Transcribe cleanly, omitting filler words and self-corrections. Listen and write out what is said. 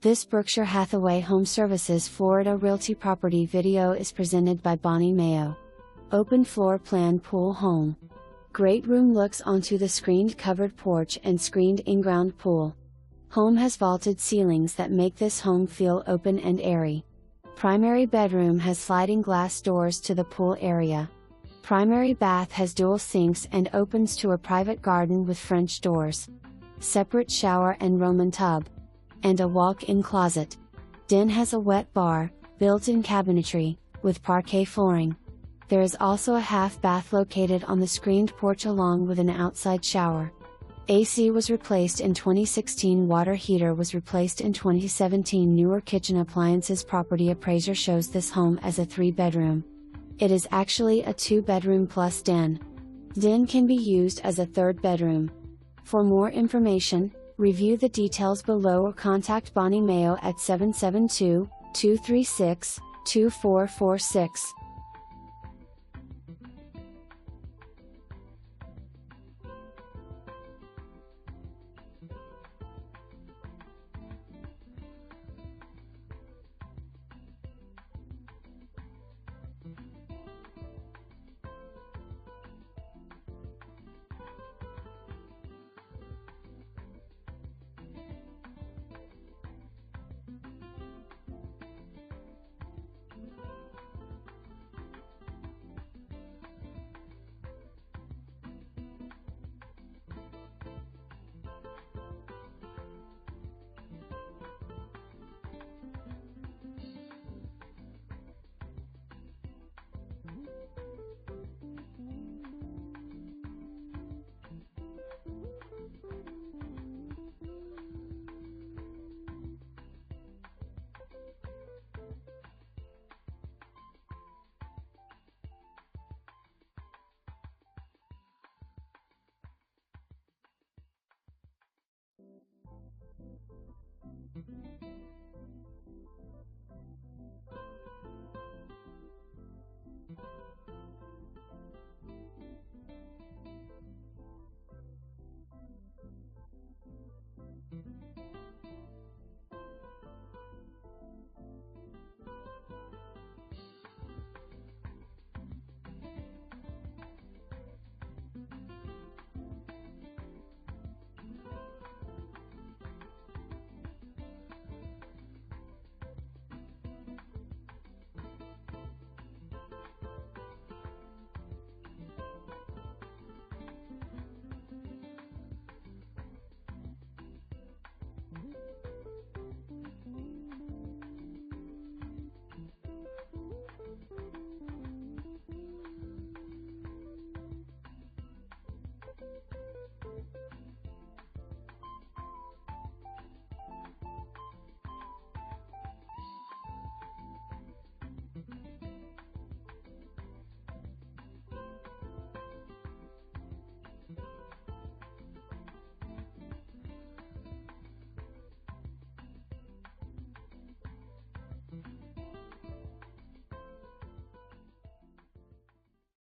This Berkshire Hathaway HomeServices Florida Realty property video is presented by Bonnie Mayo. Open floor plan pool home. Great room looks onto the screened covered porch and screened in-ground pool. Home has vaulted ceilings that make this home feel open and airy. Primary bedroom has sliding glass doors to the pool area. Primary bath has dual sinks and opens to a private garden with French doors. Separate shower and Roman tub. And a walk-in closet. Den has a wet bar, built-in cabinetry, with parquet flooring. There is also a half bath located on the screened porch along with an outside shower. AC was replaced in 2016. Water heater was replaced in 2017. Newer kitchen appliances. Property appraiser shows this home as a 3-bedroom. It is actually a 2-bedroom plus den. Den can be used as a 3rd bedroom. For more information, review the details below or contact Bonnie Mayo at 772-236-2446.